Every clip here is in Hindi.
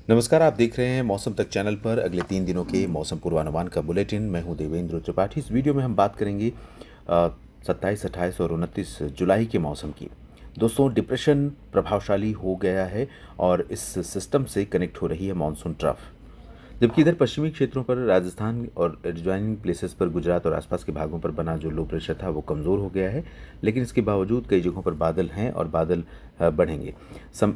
नमस्कार, आप देख रहे हैं मौसम तक चैनल पर अगले 3 दिनों के मौसम पूर्वानुमान का बुलेटिन। मैं हूं देवेंद्र त्रिपाठी। इस वीडियो में हम बात करेंगे 27, 28 और 29 जुलाई के मौसम की। दोस्तों, डिप्रेशन प्रभावशाली हो गया है और इस सिस्टम से कनेक्ट हो रही है मानसून ट्रफ। जबकि इधर पश्चिमी क्षेत्रों पर राजस्थान और एडजॉइनिंग प्लेसेस पर गुजरात और आसपास के भागों पर बना जो लो प्रेशर था वो कमज़ोर हो गया है। लेकिन इसके बावजूद कई जगहों पर बादल हैं और बादल बढ़ेंगे।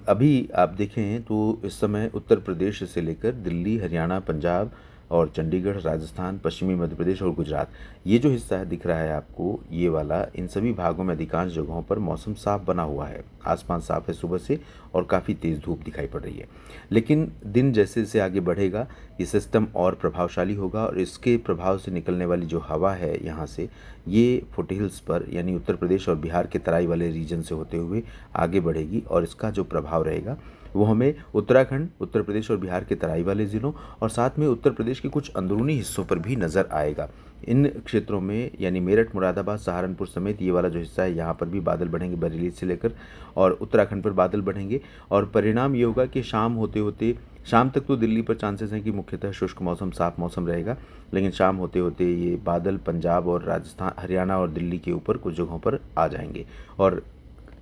अभी आप देखें तो इस समय उत्तर प्रदेश से लेकर दिल्ली, हरियाणा, पंजाब और चंडीगढ़, राजस्थान, पश्चिमी मध्य प्रदेश और गुजरात, ये जो हिस्सा है दिख रहा है आपको, ये वाला, इन सभी भागों में अधिकांश जगहों पर मौसम साफ बना हुआ है। आसमान साफ है सुबह से और काफ़ी तेज़ धूप दिखाई पड़ रही है। लेकिन दिन जैसे जैसे आगे बढ़ेगा ये सिस्टम और प्रभावशाली होगा और इसके प्रभाव से निकलने वाली जो हवा है यहाँ से, ये फुटहिल्स पर यानी उत्तर प्रदेश और बिहार के तराई वाले रीजन से होते हुए आगे बढ़ेगी और इसका जो प्रभाव रहेगा वो हमें उत्तराखंड, उत्तर प्रदेश और बिहार के तराई वाले ज़िलों और साथ में उत्तर प्रदेश के कुछ अंदरूनी हिस्सों पर भी नज़र आएगा। इन क्षेत्रों में यानी मेरठ, मुरादाबाद, सहारनपुर समेत ये वाला जो हिस्सा है यहाँ पर भी बादल बढ़ेंगे, बरेली से लेकर, और उत्तराखंड पर बादल बढ़ेंगे। और परिणाम ये होगा कि शाम होते होते, शाम तक तो दिल्ली पर चांसेस हैं कि मुख्यतः शुष्क मौसम, साफ मौसम रहेगा। लेकिन शाम होते होते ये बादल पंजाब और राजस्थान, हरियाणा और दिल्ली के ऊपर कुछ जगहों पर आ जाएंगे और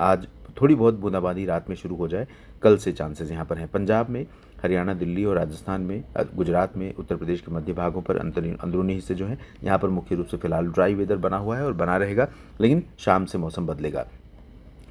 आज थोड़ी बहुत बूंदाबांदी रात में शुरू हो जाए, कल से चांसेस यहाँ पर हैं। पंजाब में, हरियाणा, दिल्ली और राजस्थान में, गुजरात में, उत्तर प्रदेश के मध्य भागों पर अंदरूनी हिस्से जो हैं यहाँ पर मुख्य रूप से फिलहाल ड्राई वेदर बना हुआ है और बना रहेगा। लेकिन शाम से मौसम बदलेगा।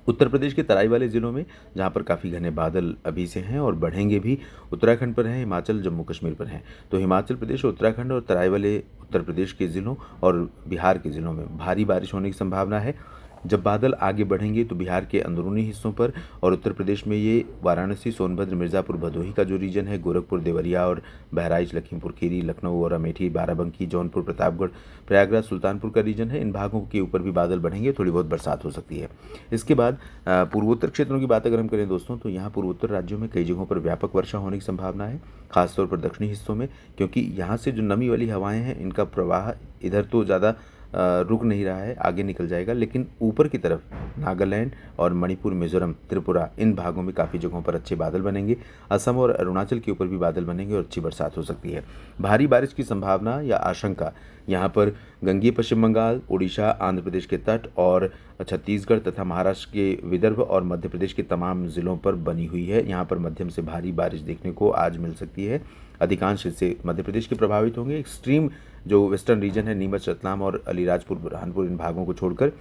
उत्तर प्रदेश के तराई वाले ज़िलों में जहाँ पर काफ़ी घने बादल अभी से हैं और बढ़ेंगे भी, उत्तराखंड पर हैं, हिमाचल, जम्मू कश्मीर पर हैं। तो हिमाचल प्रदेश, उत्तराखंड और तराई वाले उत्तर प्रदेश के ज़िलों और बिहार के ज़िलों में भारी बारिश होने की संभावना है। जब बादल आगे बढ़ेंगे तो बिहार के अंदरूनी हिस्सों पर और उत्तर प्रदेश में ये वाराणसी, सोनभद्र, मिर्ज़ापुर, भदोही का जो रीजन है, गोरखपुर, देवरिया और बहराइच, लखीमपुर खीरी, लखनऊ और अमेठी, बाराबंकी, जौनपुर, प्रतापगढ़, प्रयागराज, सुल्तानपुर का रीजन है, इन भागों के ऊपर भी बादल बढ़ेंगे, थोड़ी बहुत बरसात हो सकती है। इसके बाद पूर्वोत्तर क्षेत्रों की बात अगर हम करें दोस्तों, तो यहाँ पूर्वोत्तर राज्यों में कई जगहों पर व्यापक वर्षा होने की संभावना है, खासतौर पर दक्षिणी हिस्सों में, क्योंकि यहाँ से जो नमी वाली हवाएं हैं इनका प्रवाह इधर तो ज़्यादा रुक नहीं रहा है, आगे निकल जाएगा। लेकिन ऊपर की तरफ नागालैंड और मणिपुर, मिजोरम, त्रिपुरा, इन भागों में काफ़ी जगहों पर अच्छे बादल बनेंगे। असम और अरुणाचल के ऊपर भी बादल बनेंगे और अच्छी बरसात हो सकती है। भारी बारिश की संभावना या आशंका यहाँ पर गंगीय पश्चिम बंगाल, उड़ीसा, आंध्र प्रदेश के तट और छत्तीसगढ़ तथा महाराष्ट्र के विदर्भ और मध्य प्रदेश के तमाम ज़िलों पर बनी हुई है। यहाँ पर मध्यम से भारी बारिश देखने को आज मिल सकती है। अधिकांश हिस्से मध्य प्रदेश के प्रभावित होंगे। एक्सट्रीम जो वेस्टर्न रीजन है, नीमच, रतलाम और अलीराजपुर, बुरहानपुर, इन भागों को छोड़कर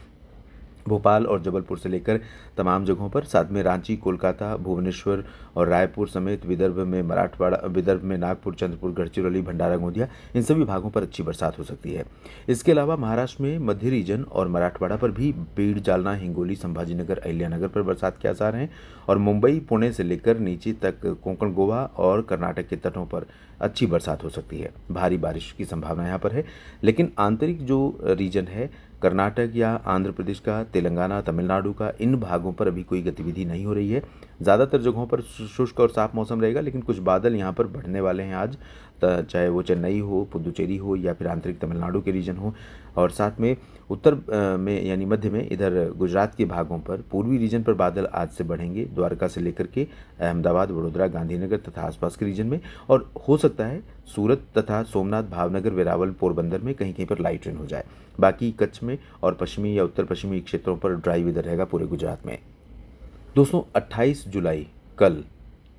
भोपाल और जबलपुर से लेकर तमाम जगहों पर, साथ में रांची, कोलकाता, भुवनेश्वर और रायपुर समेत विदर्भ में मराठवाड़ा, विदर्भ में नागपुर, चंद्रपुर, गढ़चिरौली, भंडारा, गोंदिया, इन सभी भागों पर अच्छी बरसात हो सकती है। इसके अलावा महाराष्ट्र में मध्य रीजन और मराठवाड़ा पर भी बीड, जालना, हिंगोली, संभाजीनगर, अहिल्यानगर पर बरसात के आसार हैं और मुंबई, पुणे से लेकर नीचे तक कोंकण, गोवा और कर्नाटक के तटों पर अच्छी बरसात हो सकती है। भारी बारिश की संभावना यहाँ पर है। लेकिन आंतरिक जो रीजन है, कर्नाटक या आंध्र प्रदेश का, तेलंगाना, तमिलनाडु का, इन भागों पर अभी कोई गतिविधि नहीं हो रही है। ज़्यादातर जगहों पर शुष्क और साफ मौसम रहेगा, लेकिन कुछ बादल यहाँ पर बढ़ने वाले हैं आज, चाहे वो चेन्नई हो, पुदुचेरी हो या फिर आंतरिक तमिलनाडु के रीजन हो। और साथ में उत्तर में यानी मध्य में इधर गुजरात के भागों पर, पूर्वी रीजन पर बादल आज से बढ़ेंगे, द्वारका से लेकर के अहमदाबाद, वडोदरा, गांधीनगर तथा आसपास के रीजन में। और हो सकता है सूरत तथा सोमनाथ, भावनगर, वेरावल, पोरबंदर में कहीं कहीं पर लाइट रेन हो जाए। बाकी कच्छ में और पश्चिमी या उत्तर पश्चिमी क्षेत्रों पर ड्राई वेदर रहेगा पूरे गुजरात में। दोस्तों, 28 जुलाई कल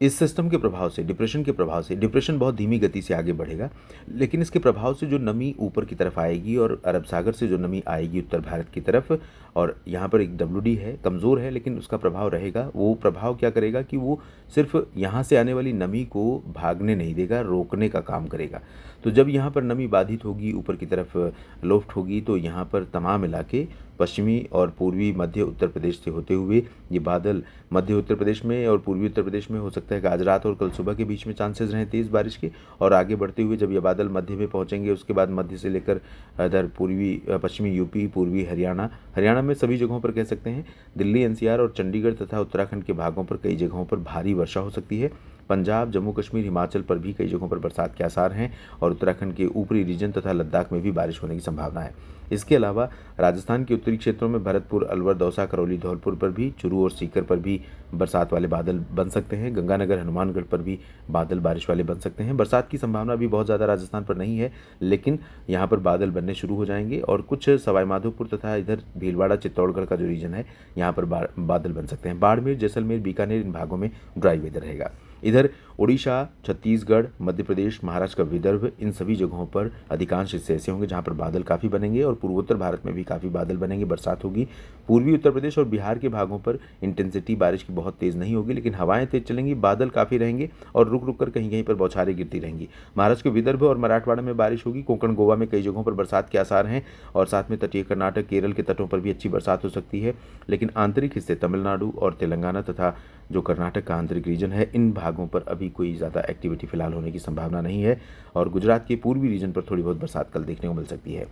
इस सिस्टम के प्रभाव से, डिप्रेशन के प्रभाव से, डिप्रेशन बहुत धीमी गति से आगे बढ़ेगा, लेकिन इसके प्रभाव से जो नमी ऊपर की तरफ आएगी और अरब सागर से जो नमी आएगी उत्तर भारत की तरफ, और यहाँ पर एक WD है, कमज़ोर है लेकिन उसका प्रभाव रहेगा। वो प्रभाव क्या करेगा कि वो सिर्फ यहाँ से आने वाली नमी को भागने नहीं देगा, रोकने का काम करेगा। तो जब यहाँ पर नमी बाधित होगी, ऊपर की तरफ लोफ्ट होगी, तो यहाँ पर तमाम इलाके पश्चिमी और पूर्वी मध्य उत्तर प्रदेश से होते हुए ये बादल मध्य उत्तर प्रदेश में और पूर्वी उत्तर प्रदेश में हो सकता है कि आज रात और कल सुबह के बीच में चांसेस रहें तेज़ बारिश के। और आगे बढ़ते हुए जब ये बादल मध्य में पहुंचेंगे, उसके बाद मध्य से लेकर इधर पूर्वी पश्चिमी यूपी, पूर्वी हरियाणा, हरियाणा में सभी जगहों पर कह सकते हैं, दिल्ली, NCR और चंडीगढ़ तथा उत्तराखंड के भागों पर कई जगहों पर भारी वर्षा हो सकती है। पंजाब, जम्मू कश्मीर, हिमाचल पर भी कई जगहों पर बरसात के आसार हैं और उत्तराखंड के ऊपरी रीजन तथा लद्दाख में भी बारिश होने की संभावना है। इसके अलावा राजस्थान के उत्तरी क्षेत्रों में भरतपुर, अलवर, दौसा, करौली, धौलपुर पर भी, चूरू और सीकर पर भी बरसात वाले बादल बन सकते हैं। गंगानगर, हनुमानगढ़ पर भी बादल बारिश वाले बन सकते हैं। बरसात की संभावना अभी बहुत ज़्यादा राजस्थान पर नहीं है, लेकिन यहाँ पर बादल बनने शुरू हो जाएंगे और कुछ सवाई माधोपुर तथा इधर भीलवाड़ा, चित्तौड़गढ़ का जो रीजन है यहाँ पर बादल बन सकते हैं। बाड़मेर, जैसलमेर, बीकानेर इन भागों में ड्राई वेदर रहेगा। इधर उड़ीसा, छत्तीसगढ़, मध्य प्रदेश, महाराष्ट्र का विदर्भ, इन सभी जगहों पर अधिकांश हिस्से ऐसे होंगे जहां पर बादल काफ़ी बनेंगे और पूर्वोत्तर भारत में भी काफ़ी बादल बनेंगे, बरसात होगी। पूर्वी उत्तर प्रदेश और बिहार के भागों पर इंटेंसिटी बारिश की बहुत तेज़ नहीं होगी, लेकिन हवाएं तेज चलेंगी, बादल काफ़ी रहेंगे और रुक रुक कर कहीं कहीं पर बौछारें गिरती रहेंगी। महाराष्ट्र के विदर्भ और मराठवाड़ा में बारिश होगी। कोंकण, गोवा में कई जगहों पर बरसात के आसार हैं और साथ में तटीय कर्नाटक, केरल के तटों पर भी अच्छी बरसात हो सकती है। लेकिन आंतरिक हिस्से तमिलनाडु और तेलंगाना तथा जो कर्नाटक का आंतरिक रीजन है, इन भागों पर अभी कोई ज़्यादा एक्टिविटी फिलहाल होने की संभावना नहीं है और गुजरात के पूर्वी रीजन पर थोड़ी बहुत बरसात कल देखने को मिल सकती है।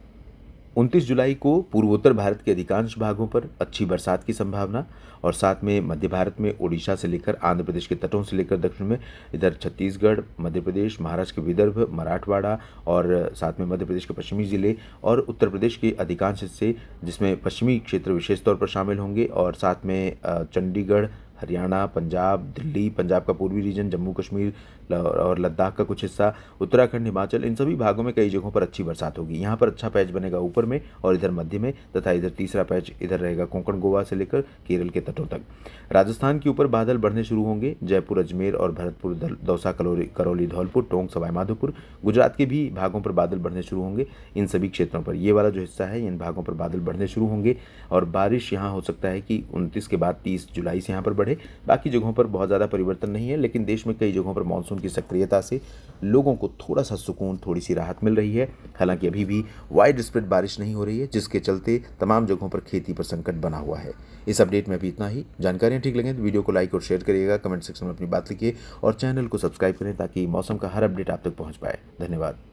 29 जुलाई को पूर्वोत्तर भारत के अधिकांश भागों पर अच्छी बरसात की संभावना और साथ में मध्य भारत में उड़ीसा से लेकर आंध्र प्रदेश के तटों से लेकर दक्षिण में इधर छत्तीसगढ़, मध्य प्रदेश, महाराष्ट्र के विदर्भ, मराठवाड़ा और साथ में मध्य प्रदेश के पश्चिमी जिले और उत्तर प्रदेश के अधिकांश हिस्से, जिसमें पश्चिमी क्षेत्र विशेष तौर पर शामिल होंगे और साथ में चंडीगढ़, हरियाणा, पंजाब, दिल्ली, पंजाब का पूर्वी रीजन, जम्मू कश्मीर और लद्दाख का कुछ हिस्सा, उत्तराखंड, हिमाचल, इन सभी भागों में कई जगहों पर अच्छी बरसात होगी। यहाँ पर अच्छा पैच बनेगा ऊपर में और इधर मध्य में तथा इधर तीसरा पैच इधर रहेगा कोंकण, गोवा से लेकर केरल के तटों तक। राजस्थान के ऊपर बादल बढ़ने शुरू होंगे। जयपुर, अजमेर और भरतपुर, दौसा, करौली, धौलपुर, टोंक, सवाई माधोपुर, गुजरात के भी भागों पर बादल बढ़ने शुरू होंगे। इन सभी क्षेत्रों पर ये वाला जो हिस्सा है, इन भागों पर बादल बढ़ने शुरू होंगे और बारिश यहाँ हो सकता है कि 29 के बाद 30 जुलाई से यहाँ पर बढ़े। बाकी जगहों पर बहुत ज़्यादा परिवर्तन नहीं है, लेकिन देश में कई जगहों पर मानसून की सक्रियता से लोगों को थोड़ा सा सुकून, थोड़ी सी राहत मिल रही है। हालांकि अभी भी वाइड स्प्रेड बारिश नहीं हो रही है, जिसके चलते तमाम जगहों पर खेती पर संकट बना हुआ है। इस अपडेट में अभी इतना ही। जानकारियाँ ठीक लगे तो वीडियो को लाइक और शेयर करिएगा, कमेंट सेक्शन में अपनी बात लिखिए और चैनल को सब्सक्राइब करें ताकि मौसम का हर अपडेट आप तक पहुँच पाए। धन्यवाद।